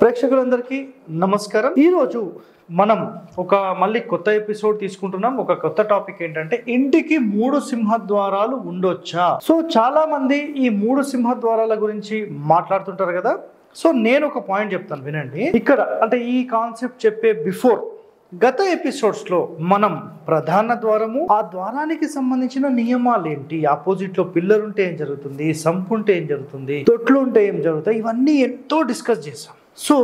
ప్రేక్షకులందరికీ నమస్కారం. ఈరోజు మనం ఒక మళ్ళీ కొత్త ఎపిసోడ్ తీసుకుంటున్నాం. ఒక కొత్త టాపిక్ ఏంటంటే ఇంటికి 3 సింహద్వారాలు ఉండొచ్చా. సో చాలా మంది ఈ 3 సింహద్వారాల గురించి మాట్లాడుతుంటారు కదా. సో నేను ఒక పాయింట్ చెప్తాను వినండి. ఇక్కడ అంటే ఈ కాన్సెప్ట్ చెప్పే బిఫోర్ గత ఎపిసోడ్స్లో మనం ప్రధాన ద్వారము, ఆ ద్వారానికి సంబంధించిన నియమాలు ఏంటి, ఆపోజిట్ లో పిల్లర్ ఉంటే ఏం జరుగుతుంది, సంపు ఉంటే ఏం జరుగుతుంది, తొట్లు ఉంటే ఏం జరుగుతాయి, ఇవన్నీ ఎంతో డిస్కస్ చేసాం. సో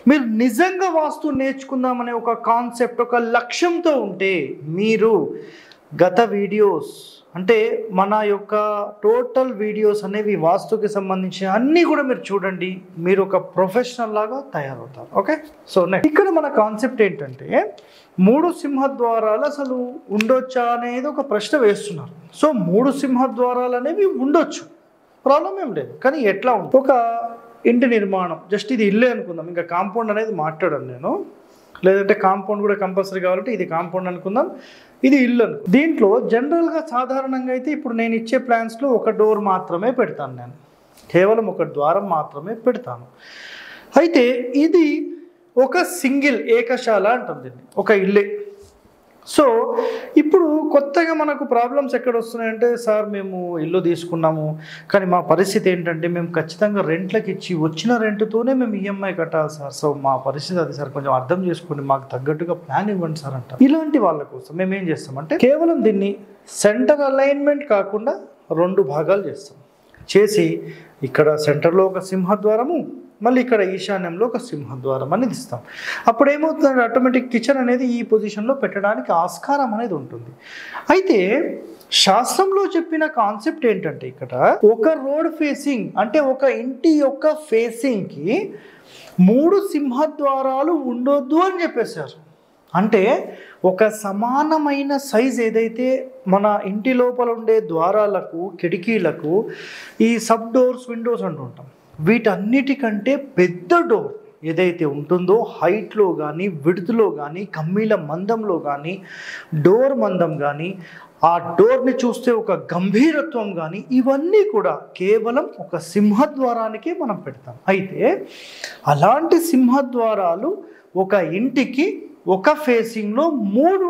మీరు నిజంగా వాస్తు నేర్చుకుందామనే ఒక కాన్సెప్ట్, ఒక లక్ష్యంతో ఉంటే మీరు గత వీడియోస్ అంటే మన యొక్క టోటల్ వీడియోస్ అనేవి వాస్తుకి సంబంధించిన అన్నీ కూడా మీరు చూడండి. మీరు ఒక ప్రొఫెషనల్ లాగా తయారవుతారు. ఓకే. సో నెక్స్ట్ ఇక్కడ మన కాన్సెప్ట్ ఏంటంటే 3 సింహద్వారాలు అసలు ఉండొచ్చా అనేది ఒక ప్రశ్న వేస్తున్నారు. సో 3 సింహద్వారాలు అనేవి ఉండొచ్చు, ప్రాబ్లం ఏం లేదు. కానీ ఎట్లా ఉంటుంది, ఒక ఇంటి నిర్మాణం జస్ట్ ఇది ఇల్లే అనుకుందాం, ఇంకా కాంపౌండ్ అనేది మాట్లాడాను నేను, లేదంటే కాంపౌండ్ కూడా కంపల్సరీ కావాలంటే ఇది కాంపౌండ్ అనుకుందాం, ఇది ఇల్లు అనుకుందాం. దీంట్లో జనరల్గా సాధారణంగా అయితే ఇప్పుడు నేను ఇచ్చే ప్లాన్స్లో ఒక డోర్ మాత్రమే పెడతాను, నేను కేవలం ఒక ద్వారం మాత్రమే పెడతాను. అయితే ఇది ఒక సింగిల్ ఏకశాల అంటుంది, ఒక ఇల్లే. సో ఇప్పుడు కొత్తగా మనకు ప్రాబ్లమ్స్ ఎక్కడ వస్తున్నాయంటే, సార్ మేము ఇల్లు తీసుకున్నాము కానీ మా పరిస్థితి ఏంటంటే మేము ఖచ్చితంగా రెంట్లకు ఇచ్చి వచ్చిన రెంట్తోనే మేము ఈఎంఐ కట్టాలి సార్. సో మా పరిస్థితి అది సార్, కొంచెం అర్థం చేసుకోండి, మాకు తగ్గట్టుగా ప్లాన్ ఇవ్వండి సార్ అంటారు. ఇలాంటి వాళ్ళ కోసం మేము ఏం చేస్తామంటే కేవలం దీన్ని సెంటర్ అలైన్మెంట్ కాకుండా 2 భాగాలు చేస్తాం. చేసి ఇక్కడ సెంటర్లో ఒక సింహద్వారము, మళ్ళీ ఇక్కడ ఈశాన్యంలో ఒక సింహద్వారం అనేది ఇస్తాం. అప్పుడు ఏమవుతుందంటే ఆటోమేటిక్ కిచెన్ అనేది ఈ పొజిషన్లో పెట్టడానికి ఆస్కారం అనేది ఉంటుంది. అయితే శాస్త్రంలో చెప్పిన కాన్సెప్ట్ ఏంటంటే ఇక్కడ ఒక రోడ్ ఫేసింగ్ అంటే ఒక ఇంటి యొక్క ఫేసింగ్కి 3 సింహద్వారాలు ఉండొద్దు అని చెప్పేశారు. అంటే ఒక సమానమైన సైజ్ ఏదైతే మన ఇంటి లోపల ఉండే ద్వారాలకు, కిటికీలకు ఈ సబ్ డోర్స్, విండోస్ అంటుంటాం, వీటన్నిటికంటే పెద్ద డోర్ ఏదైతే ఉంటుందో హైట్లో కానీ, విడ్త్లో కానీ, కమ్మీల మందంలో కానీ, డోర్ మందం కానీ, ఆ డోర్ని చూస్తే ఒక గంభీరత్వం కానీ, ఇవన్నీ కూడా కేవలం ఒక సింహద్వారానికే మనం పెడతాం. అయితే అలాంటి సింహద్వారాలు ఒక ఇంటికి ఒక ఫేసింగ్లో 3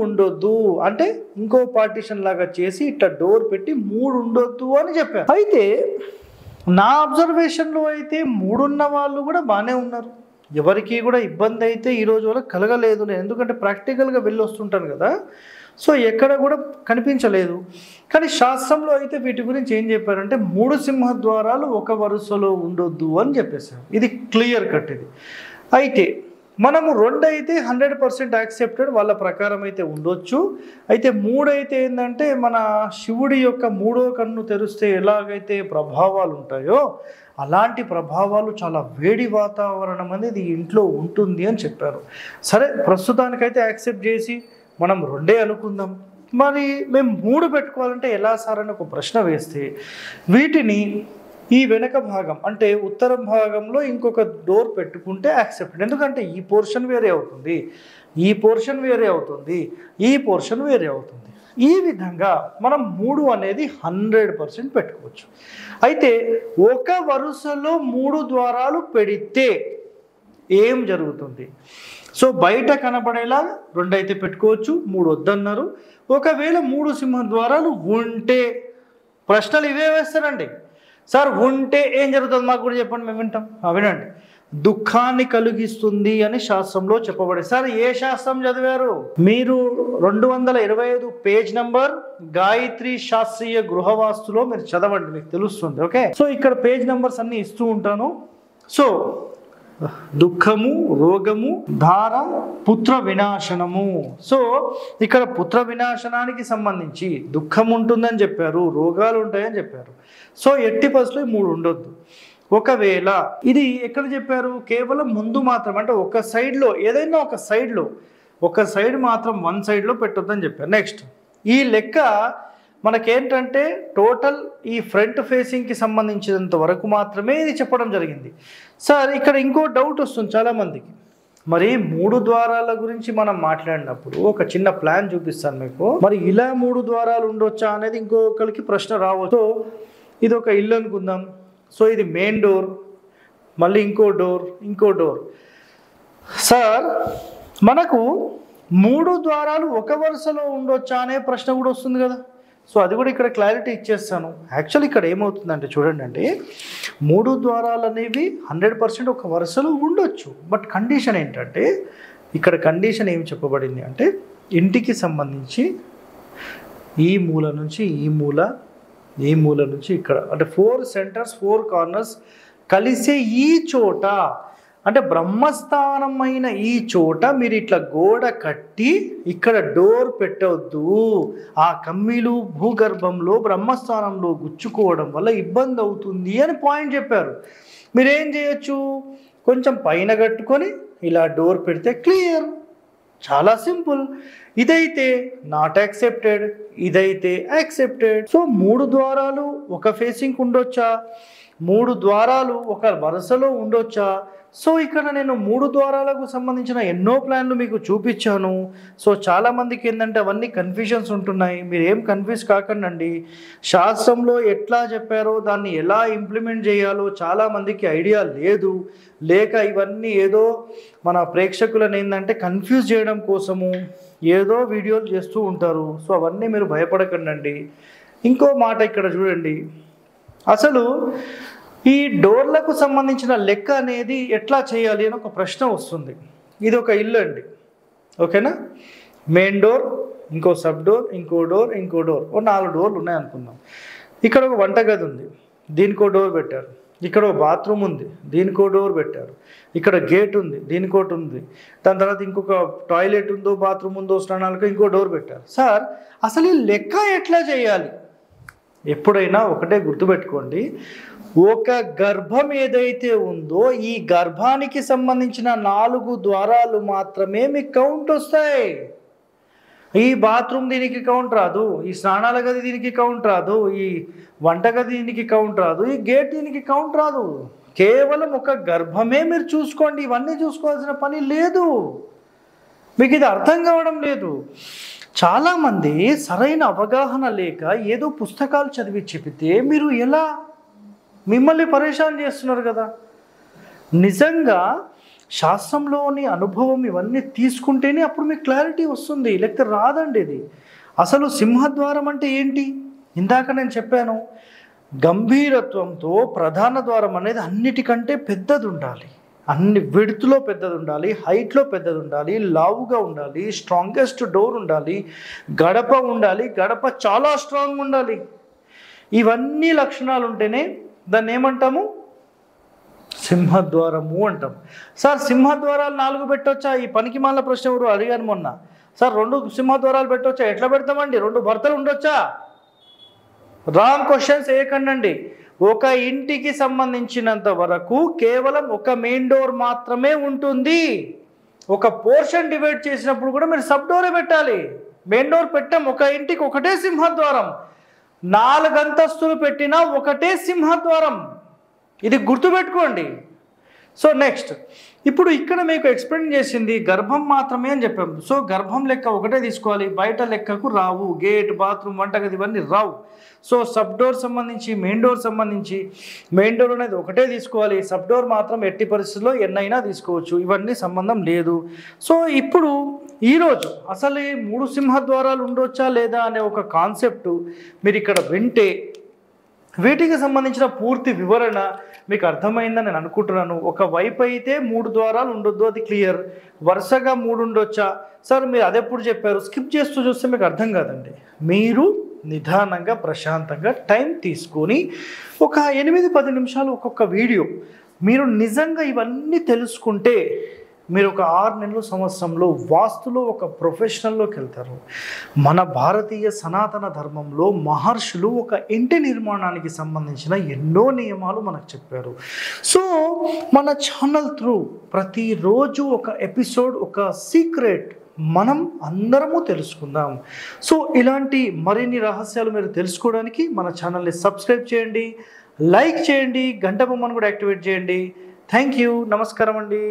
ఉండొద్దు అంటే ఇంకో పార్టీషన్ లాగా చేసి ఇట్లా డోర్ పెట్టి 3 ఉండొద్దు అని చెప్పారు. అయితే నా అబ్జర్వేషన్లో అయితే 3 ఉన్న వాళ్ళు కూడా బాగానే ఉన్నారు, ఎవరికి కూడా ఇబ్బంది అయితే ఈరోజు వరకు కలగలేదు. నేను ఎందుకంటే ప్రాక్టికల్గా వెళ్ళి వస్తుంటాను కదా, సో ఎక్కడ కూడా కనిపించలేదు. కానీ శాస్త్రంలో అయితే వీటి గురించి ఏం చెప్పారంటే 3 సింహద్వారాలు ఒక వరుసలో ఉండొద్దు అని చెప్పేశారు. ఇది క్లియర్ కట్ ఇది. అయితే మనము 2 అయితే 100% యాక్సెప్టెడ్, వాళ్ళ ప్రకారం అయితే ఉండొచ్చు. అయితే 3 అయితే ఏంటంటే మన శివుడి యొక్క 3వ కన్ను తెరిస్తే ఎలాగైతే ప్రభావాలు ఉంటాయో అలాంటి ప్రభావాలు, చాలా వేడి వాతావరణం అనేది ఇంట్లో ఉంటుంది అని చెప్పారు. సరే ప్రస్తుతానికైతే యాక్సెప్ట్ చేసి మనం 2 అనుకుందాం. మరి మేము 3 పెట్టుకోవాలంటే ఎలా సార్ అని ఒక ప్రశ్న వేస్తే వీటిని ఈ వెనక భాగం అంటే ఉత్తర భాగంలో ఇంకొక డోర్ పెట్టుకుంటే యాక్సెప్టెడ్. ఎందుకంటే ఈ పోర్షన్ వేరే అవుతుంది, ఈ పోర్షన్ వేరే అవుతుంది, ఈ పోర్షన్ వేరే అవుతుంది. ఈ విధంగా మనం 3 అనేది 100% పెట్టుకోవచ్చు. అయితే ఒక వరుసలో 3 ద్వారాలు పెడితే ఏం జరుగుతుంది? సో బయట కనబడేలా 2 అయితే పెట్టుకోవచ్చు, 3 వద్దన్నారు. ఒకవేళ 3 సింహద్వారాలు ఉంటే ప్రశ్నలు ఇవే వేస్తారండి. సార్ ఉంటే ఏం జరుగుతుంది మాకు కూడా చెప్పండి, మేము వింటాం. వినండి. దుఃఖాన్ని కలిగిస్తుంది అని శాస్త్రంలో చెప్పబడి. సార్ ఏ శాస్త్రం చదివారు మీరు? 225 పేజ్ నంబర్ గాయత్రి శాస్త్రీయ గృహవాస్తులో మీరు చదవండి, మీకు తెలుస్తుంది. ఓకే. సో ఇక్కడ పేజ్ నంబర్స్ అన్ని ఇస్తూ ఉంటాను. సో దుఃఖము, రోగము, ధార, పుత్ర వినాశనము. సో ఇక్కడ పుత్ర వినాశనానికి సంబంధించి దుఃఖం ఉంటుందని చెప్పారు, రోగాలు ఉంటాయని చెప్పారు. సో ఎట్టి పరిస్థితుల్లో 3 ఉండొద్దు. ఒకవేళ ఇది ఎక్కడ చెప్పారు? కేవలం ముందు మాత్రం, అంటే ఒక సైడ్లో ఏదైనా ఒక సైడ్ మాత్రం 1 సైడ్లో పెట్టొద్దని చెప్పారు. నెక్స్ట్ ఈ లెక్క మనకేంటంటే టోటల్ ఈ ఫ్రంట్ ఫేసింగ్కి సంబంధించినంత వరకు మాత్రమే ఇది చెప్పడం జరిగింది. సార్ ఇక్కడ ఇంకో డౌట్ వస్తుంది చాలామందికి, మరి 3 ద్వారాల గురించి మనం మాట్లాడినప్పుడు ఒక చిన్న ప్లాన్ చూపిస్తాను మీకు. మరి ఇలా 3 ద్వారాలు ఉండొచ్చా అనేది ఇంకొకరికి ప్రశ్న రావచ్చు. ఇది ఒక ఇల్లు అనుకుందాం. సో ఇది మెయిన్ డోర్, మళ్ళీ ఇంకో డోర్. సార్ మనకు 3 ద్వారాలు ఒక వరుసలో ఉండొచ్చా అనే ప్రశ్న కూడా వస్తుంది కదా. సో అది కూడా ఇక్కడ క్లారిటీ ఇచ్చేస్తాను. యాక్చువల్లీ ఇక్కడ ఏమవుతుందంటే చూడండి అండి, 3 ద్వారాలు అనేవి 100% ఒక వరుసలో ఉండొచ్చు. బట్ కండిషన్ ఏంటంటే ఇక్కడ కండిషన్ ఏం చెప్పబడింది అంటే ఇంటికి సంబంధించి ఈ మూల నుంచి ఈ మూల నుంచి ఇక్కడ అంటే 4 సెంటర్స్ 4 కార్నర్స్ కలిసే ఈ చోట అంటే బ్రహ్మస్థానమైన ఈ చోట మీరు ఇట్లా గోడ కట్టి ఇక్కడ డోర్ పెట్టవద్దు. ఆ కమ్మీలు భూగర్భంలో బ్రహ్మస్థానంలో గుచ్చుకోవడం వల్ల ఇబ్బంది అవుతుంది అని పాయింట్ చెప్పారు. మీరేం చేయొచ్చు, కొంచెం పైన కట్టుకొని ఇలా డోర్ పెడితే క్లియర్, చాలా సింపుల్. ఇదైతే నాట్ యాక్సెప్టెడ్, ఇదైతే యాక్సెప్టెడ్. సో 3 ద్వారాలు ఒక ఫేసింగ్ ఉండొచ్చా, 3 ద్వారాలు ఒక వరుసలో ఉండొచ్చా? సో ఇక్కడ నేను 3 ద్వారాలకు సంబంధించిన ఎన్నో ప్లాన్లు మీకు చూపించాను. సో చాలామందికి ఏంటంటే అవన్నీ కన్ఫ్యూజన్స్ ఉంటున్నాయి. మీరు ఏం కన్ఫ్యూజ్ కాకండి. శాస్త్రంలో ఎట్లా చెప్పారో దాన్ని ఎలా ఇంప్లిమెంట్ చేయాలో చాలామందికి ఐడియా లేదు. లేక ఇవన్నీ ఏదో మన ప్రేక్షకులను ఏంటంటే కన్ఫ్యూజ్ చేయడం కోసము ఏదో వీడియోలు చేస్తూ ఉంటారు. సో అవన్నీ మీరు భయపడకండి. ఇంకో మాట ఇక్కడ చూడండి, అసలు ఈ డోర్లకు సంబంధించిన లెక్క అనేది ఎట్లా చేయాలి అని ఒక ప్రశ్న వస్తుంది. ఇది ఒక ఇల్లు అండి, ఓకేనా? మెయిన్ డోర్, ఇంకో సబ్ డోర్, ఇంకో డోర్, ఓ 4 డోర్లు ఉన్నాయనుకుందాం. ఇక్కడ ఒక వంటగది ఉంది, దీనికో డోర్ పెట్టారు. ఇక్కడ ఒక బాత్రూమ్ ఉంది, దీనికో డోర్ పెట్టారు. ఇక్కడ గేట్ ఉంది, దీనికోటి ఉంది. దాని తర్వాత ఇంకొక టాయిలెట్ ఉందో, బాత్రూమ్ ఉందో, స్నానాలకు ఇంకో డోర్ పెట్టారు. సార్ అసలు ఈ లెక్క ఎట్లా చేయాలి? ఎప్పుడైనా ఒకటే గుర్తుపెట్టుకోండి, ఒక గర్భం ఏదైతే ఉందో ఈ గర్భానికి సంబంధించిన 4 ద్వారాలు మాత్రమే మీకు కౌంట్ వస్తాయి. ఈ బాత్రూమ్ దీనికి కౌంట్ రాదు, ఈ స్నానాల గది దీనికి కౌంట్ రాదు, ఈ వంటగది దీనికి కౌంట్ రాదు, ఈ గేట్ దీనికి కౌంట్ రాదు. కేవలం ఒక గర్భమే మీరు చూసుకోండి, ఇవన్నీ చూసుకోవాల్సిన పని లేదు. మీకు ఇది అర్థం కావడం లేదు. చాలామంది సరైన అవగాహన లేక ఏదో పుస్తకాలు చదివి చెబితే మీరు ఎలా మిమ్మల్ని పరేషాన్ చేస్తున్నారు కదా. నిజంగా శాస్త్రంలోని అనుభవం ఇవన్నీ తీసుకుంటేనే అప్పుడు మీకు క్లారిటీ వస్తుంది, లేకపోతే రాదండి. ఇది అసలు సింహద్వారం అంటే ఏంటి? ఇందాక నేను చెప్పాను, గంభీరత్వంతో ప్రధాన ద్వారం అనేది అన్నిటికంటే పెద్దది ఉండాలి, అన్ని విడ్త్లో పెద్దది ఉండాలి, హైట్లో పెద్దది ఉండాలి, లావుగా ఉండాలి, స్ట్రాంగెస్ట్ డోర్ ఉండాలి, గడప ఉండాలి, గడప చాలా స్ట్రాంగ్ ఉండాలి. ఇవన్నీ లక్షణాలు ఉంటేనే దాన్ని ఏమంటాము? సింహద్వారము అంటాం. సార్ సింహద్వారాలు 4 పెట్టొచ్చా? ఈ పనికి మాల ప్రశ్న ఎవరు అడిగాను మొన్న. సార్ 2 సింహద్వారాలు పెట్టొచ్చా? ఎట్లా పెడతామండి? 2 భర్తలు ఉండొచ్చా? రాంగ్ క్వశ్చన్స్ వేయకండి. ఒక ఇంటికి సంబంధించినంత వరకు కేవలం ఒక మెయిన్ డోర్ మాత్రమే ఉంటుంది. ఒక పోర్షన్ డివైడ్ చేసినప్పుడు కూడా మీరు సబ్ డోరే పెట్టాలి. మెయిన్ డోర్ పెట్టాం, ఒక ఇంటికి ఒకటే సింహద్వారం. 4 అంతస్తులు పెట్టినా ఒకటే సింహద్వారం. ఇది గుర్తుపెట్టుకోండి. సో నెక్స్ట్, ఇప్పుడు ఇక్కడ మీకు ఎక్స్ప్లెయిన్ చేసింది గర్భం మాత్రమే అని చెప్పాము. సో గర్భం లెక్క ఒకటే తీసుకోవాలి, బయట లెక్కకు రావు. గేట్, బాత్రూమ్, వంటగది ఇవన్నీ రావు. సో సబ్ డోర్ సంబంధించి, మెయిన్ డోర్ సంబంధించి, మెయిన్ డోర్ అనేది ఒకటే తీసుకోవాలి, సబ్ డోర్ మాత్రం ఎట్టి పరిస్థితుల్లో ఎన్నైనా తీసుకోవచ్చు, ఇవన్నీ సంబంధం లేదు. సో ఇప్పుడు ఈరోజు అసలు ఈ 3 సింహద్వారాలు ఉండొచ్చా లేదా అనే ఒక కాన్సెప్ట్ మీరు ఇక్కడ వింటే వీటికి సంబంధించిన పూర్తి వివరణ మీకు అర్థమైందని నేను అనుకుంటున్నాను. ఒక వైపు అయితే 3 ద్వారాలు ఉండొద్దు, అది క్లియర్. వరుసగా 3 ఉండొచ్చా? సార్ మీరు అదెప్పుడు చెప్పారు? స్కిప్ చేస్తూ చూస్తే మీకు అర్థం కాదండి. మీరు నిదానంగా ప్రశాంతంగా టైం తీసుకొని ఒక 8-10 నిమిషాలు ఒక్కొక్క వీడియో మీరు నిజంగా ఇవన్నీ తెలుసుకుంటే మీరు ఒక 6 నెలల సంవత్సరంలో వాస్తులో ఒక ప్రొఫెషనల్లోకి వెళ్తారు. మన భారతీయ సనాతన ధర్మంలో మహర్షులు ఒక ఇంటి నిర్మాణానికి సంబంధించిన ఎన్నో నియమాలు మనకు చెప్పారు. సో మన ఛానల్ త్రూ ప్రతిరోజు ఒక ఎపిసోడ్, ఒక సీక్రెట్ మనం అందరము తెలుసుకుందాం. సో ఇలాంటి మరిన్ని రహస్యాలు మీరు తెలుసుకోవడానికి మన ఛానల్ని సబ్స్క్రైబ్ చేయండి, లైక్ చేయండి, గంట బొమ్మను కూడా యాక్టివేట్ చేయండి. Thank you. నమస్కారం అండి.